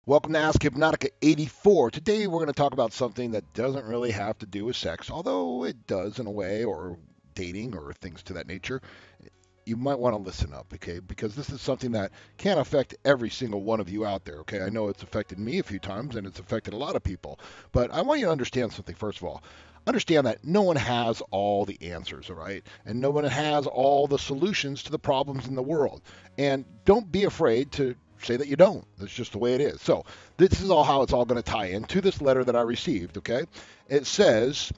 Welcome to Ask Hypnotica 84. Today we're going to talk about something that doesn't really have to do with sex, although it does in a way, or dating, or things to that nature. You might want to listen up, okay? Because this is something that can affect every single one of you out there, okay? I know it's affected me a few times and it's affected a lot of people, but I want you to understand something first of all. Understand that no one has all the answers, all right? And no one has all the solutions to the problems in the world. And don't be afraid to say that you don't. That's just the way it is. So this is all how it's all going to tie into this letter that I received, okay? It says,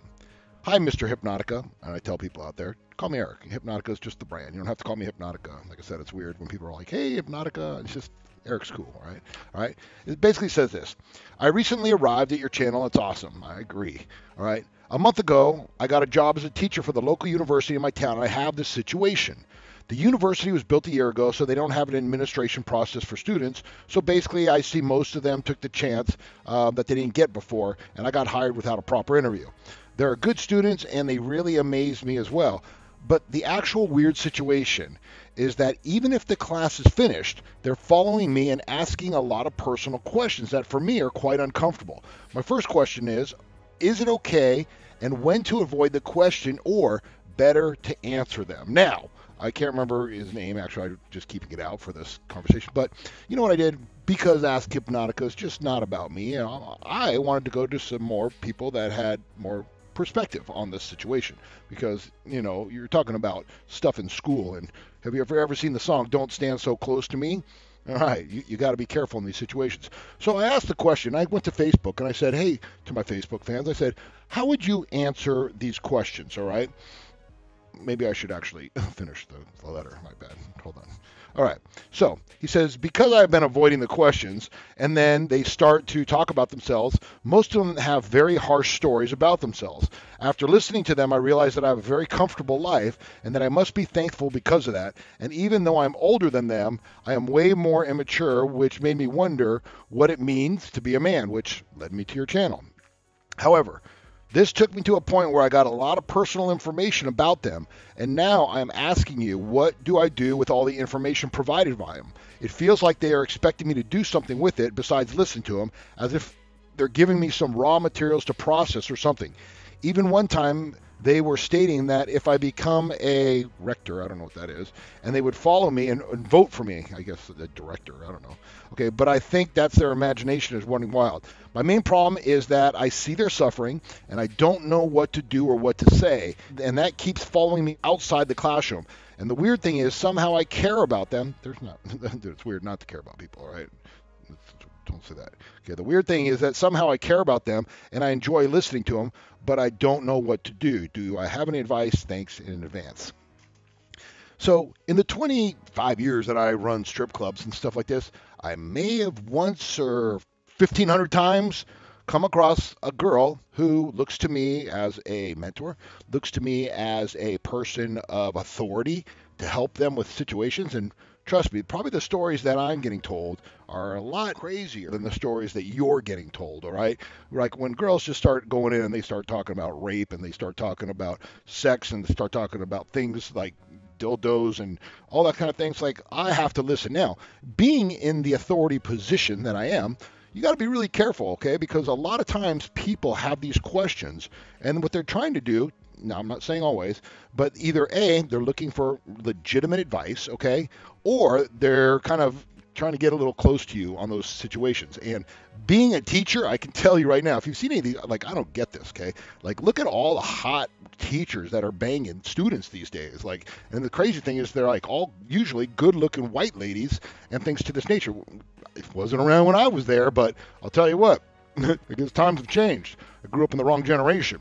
"Hi, Mr. Hypnotica," and I tell people out there, call me Eric. Hypnotica is just the brand. You don't have to call me Hypnotica. Like I said, it's weird when people are like, "Hey, Hypnotica." It's just Eric's cool, all right? All right. It basically says this: "I recently arrived at your channel. It's awesome. I agree. All right. A month ago, I got a job as a teacher for the local university in my town, and I have this situation. The university was built a year ago, so they don't have an administration process for students. So basically, I see most of them took the chance that they didn't get before, and I got hired without a proper interview. There are good students, and they really amaze me as well. But the actual weird situation is that even if the class is finished, they're following me and asking a lot of personal questions that for me are quite uncomfortable. My first question is it okay, and when to avoid the question, or better to answer them?" Now, I can't remember his name. Actually, I'm just keeping it out for this conversation. But you know what I did? Because Ask Hypnotica is just not about me. I wanted to go to some more people that had more perspective on this situation. Because, you're talking about stuff in school. And have you ever seen the song, "Don't Stand So Close to Me"? All right, you got to be careful in these situations. So I asked the question. I went to Facebook and I said, hey, to my Facebook fans, I said, how would you answer these questions, all right? Maybe I should actually finish the letter. My bad. Hold on. All right. So he says, "Because I've been avoiding the questions," and then they start to talk about themselves. Most of them have very harsh stories about themselves. After listening to them, I realized that I have a very comfortable life and that I must be thankful because of that. And even though I'm older than them, I am way more immature, which made me wonder what it means to be a man, which led me to your channel. However, this took me to a point where I got a lot of personal information about them, and now I'm asking you, what do I do with all the information provided by them? It feels like they are expecting me to do something with it besides listen to them, as if they're giving me some raw materials to process or something. Even one time, they were stating that if I become a rector, I don't know what that is, and they would follow me and vote for me, I guess the director, I don't know. Okay, but I think that's their imagination is running wild. My main problem is that I see their suffering, and I don't know what to do or what to say, and that keeps following me outside the classroom. And the weird thing is, somehow I care about them. There's not, it's weird not to care about people, all right? Don't say that. Okay, the weird thing is that somehow I care about them and I enjoy listening to them, but I don't know what to do. Do I have any advice? Thanks in advance. So in the 25 years that I run strip clubs and stuff like this, I may have once or 1,500 times come across a girl who looks to me as a mentor, looks to me as a person of authority to help them with situations. And trust me, probably the stories that I'm getting told are a lot crazier than the stories that you're getting told, all right? Like when girls just start going in and they start talking about rape and they start talking about sex and they start talking about things like dildos and all that kind of things, like I have to listen. Now, being in the authority position that I am, you got to be really careful, okay? Because a lot of times people have these questions, and what they're trying to do, now I'm not saying always, but either A, they're looking for legitimate advice, okay? Or they're kind of trying to get a little close to you on those situations. And being a teacher, I can tell you right now, if you've seen any of these, like, I don't get this, okay? Like, look at all the hot teachers that are banging students these days. Like, and the crazy thing is they're like all usually good-looking white ladies and things to this nature. It wasn't around when I was there, but I'll tell you what, because times have changed. I grew up in the wrong generation.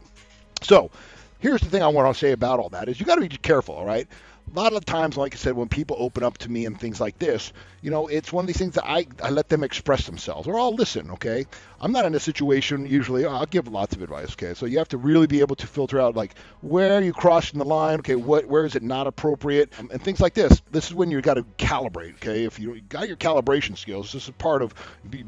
So here's the thing I want to say about all that is you got to be careful, all right? A lot of times, like I said, when people open up to me and things like this, it's one of these things that I let them express themselves, or I'll listen, okay? I'm not in a situation, usually, I'll give lots of advice, okay? So you have to really be able to filter out, like, where are you crossing the line, okay? Where is it not appropriate, and things like this. This is when you got to calibrate, okay? If you got your calibration skills, this is part of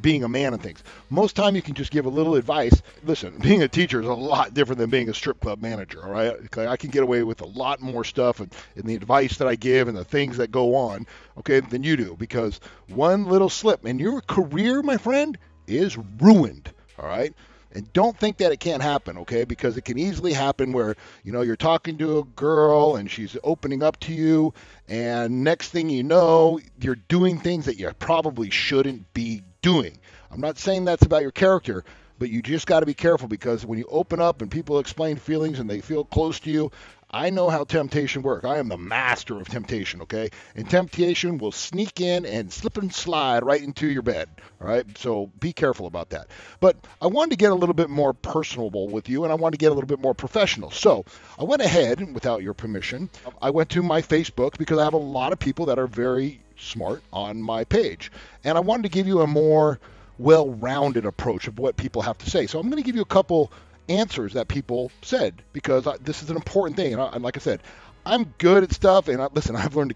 being a man and things. Most time you can just give a little advice. Listen, being a teacher is a lot different than being a strip club manager, all right? Okay, I can get away with a lot more stuff in the advice that I give and the things that go on, okay, than you do, because one little slip and your career, my friend, is ruined. All right. And don't think that it can't happen, okay? Because it can easily happen where, you're talking to a girl and she's opening up to you, and next thing you know, you're doing things that you probably shouldn't be doing. I'm not saying that's about your character, but you just got to be careful, because when you open up and people explain feelings and they feel close to you, I know how temptation works. I am the master of temptation, okay? And temptation will sneak in and slip and slide right into your bed, all right? So be careful about that. But I wanted to get a little bit more personable with you, and I wanted to get a little bit more professional. So I went ahead, without your permission, I went to my Facebook, because I have a lot of people that are very smart on my page. And I wanted to give you a more well-rounded approach of what people have to say. So I'm going to give you a couple answers that people said, because this is an important thing. And like I said, I'm good at stuff, and listen, I've learned to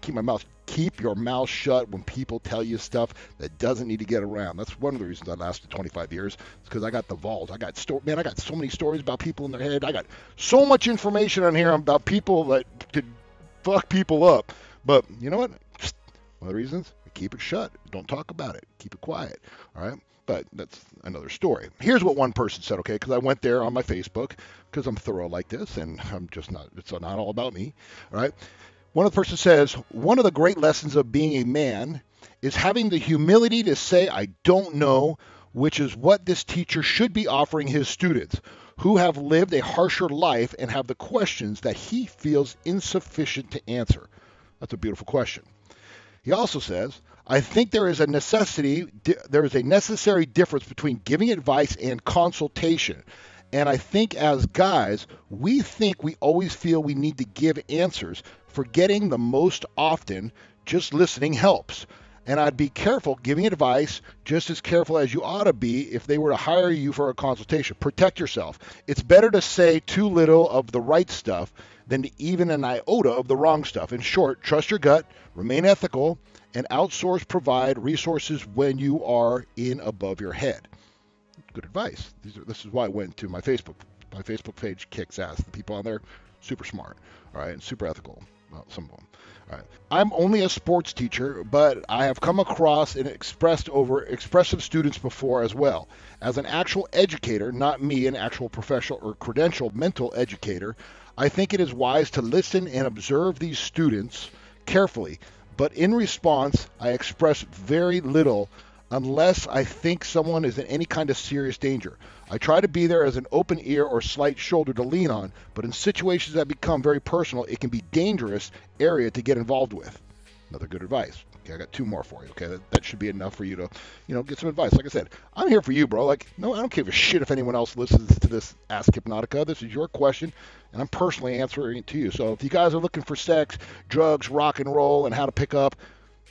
keep your mouth shut when people tell you stuff that doesn't need to get around. That's one of the reasons I lasted 25 years. It's because I got the vault. I got so many stories about people in their head. I got so much information on here about people that could fuck people up. But you know what? One of the reasons, keep it shut. Don't talk about it. Keep it quiet. All right? But that's another story. Here's what one person said, okay, because I went there on my Facebook, because I'm thorough like this, and it's not all about me, all right? One of the person says, one of the great lessons of being a man is having the humility to say, I don't know, which is what this teacher should be offering his students, who have lived a harsher life and have the questions that he feels insufficient to answer. That's a beautiful question. He also says, I think there is a necessary difference between giving advice and consultation. And I think as guys, we think we always feel we need to give answers, forgetting the most often just listening helps. And I'd be careful giving advice, just as careful as you ought to be if they were to hire you for a consultation. Protect yourself. It's better to say too little of the right stuff than to even an iota of the wrong stuff. In short, trust your gut, remain ethical, and provide resources when you are in above your head. Good advice. This is why I went to my Facebook. My Facebook page kicks ass. The people on there, super smart, all right, and super ethical. Well, some of them. All right. I'm only a sports teacher, but I have come across and expressed over expressive students before as well. As an actual educator, not me, an actual professional or credentialed mental educator, I think it is wise to listen and observe these students carefully. But in response, I express very little unless I think someone is in any kind of serious danger. I try to be there as an open ear or slight shoulder to lean on, but in situations that become very personal, it can be a dangerous area to get involved with. Another good advice. Okay, I got two more for you. Okay, that should be enough for you to, get some advice. Like I said, I'm here for you, bro. I don't give a shit if anyone else listens to this Ask Hypnotica. This is your question, and I'm personally answering it to you. So if you guys are looking for sex, drugs, rock and roll, and how to pick up,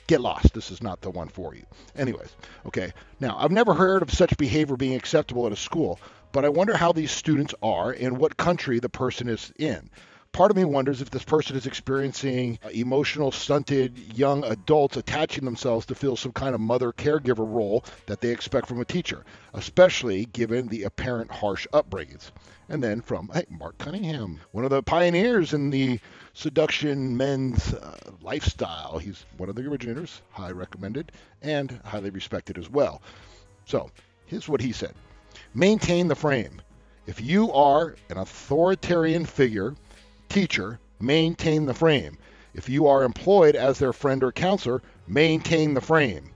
get lost. This is not the one for you. Anyways, okay. Now, I've never heard of such behavior being acceptable at a school, but I wonder how these students are and what country the person is in. Part of me wonders if this person is experiencing emotional, stunted young adults attaching themselves to fill some kind of mother caregiver role that they expect from a teacher, especially given the apparent harsh upbringings. And then from Mark Cunningham, one of the pioneers in the seduction men's lifestyle. He's one of the originators, highly recommended, and highly respected as well. So here's what he said. Maintain the frame. If you are an authoritarian figure, teacher, maintain the frame. If you are employed as their friend or counselor, maintain the frame.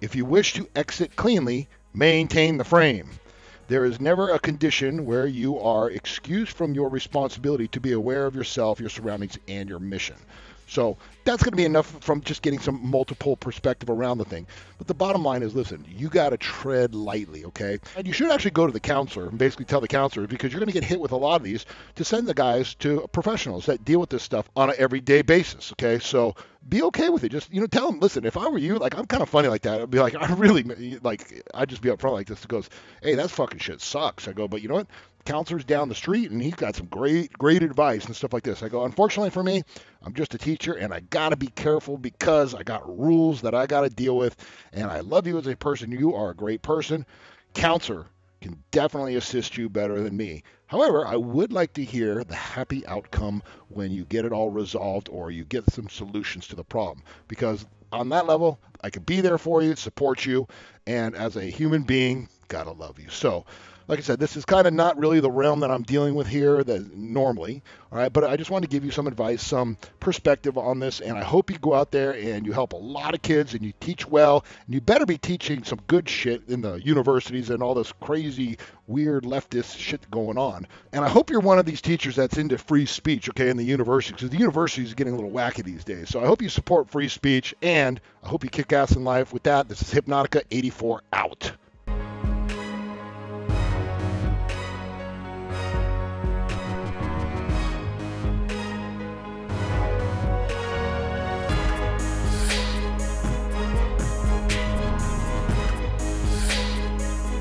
If you wish to exit cleanly, maintain the frame. There is never a condition where you are excused from your responsibility to be aware of yourself, your surroundings, and your mission. So that's going to be enough from just getting some multiple perspective around the thing. But the bottom line is, listen, you got to tread lightly, okay? And you should actually go to the counselor and basically tell the counselor, because you're going to get hit with a lot of these, to send the guys to professionals that deal with this stuff on an everyday basis, okay? So be okay with it. Just, tell them, listen, if I were you, I'm kind of funny like that. I'd be like, I'd just be upfront like this. It goes, hey, that fucking shit sucks. I go, but you know what? Counselor's down the street and he's got some great advice and stuff like this. I go, unfortunately for me, I'm just a teacher and I got to be careful because I got rules that I got to deal with, and I love you as a person. You are a great person. Counselor can definitely assist you better than me. However, I would like to hear the happy outcome when you get it all resolved or you get some solutions to the problem, because on that level, I can be there for you, support you, and as a human being, gotta love you. So, like I said, this is kind of not really the realm that I'm dealing with here normally, all right? But I just wanted to give you some advice, some perspective on this, and I hope you go out there and you help a lot of kids and you teach well, and you better be teaching some good shit in the universities and all this crazy, weird leftist shit going on. And I hope you're one of these teachers that's into free speech, okay, in the university, because the university is getting a little wacky these days. So I hope you support free speech, and I hope you kick ass in life. With that, this is Hypnotica 84 out.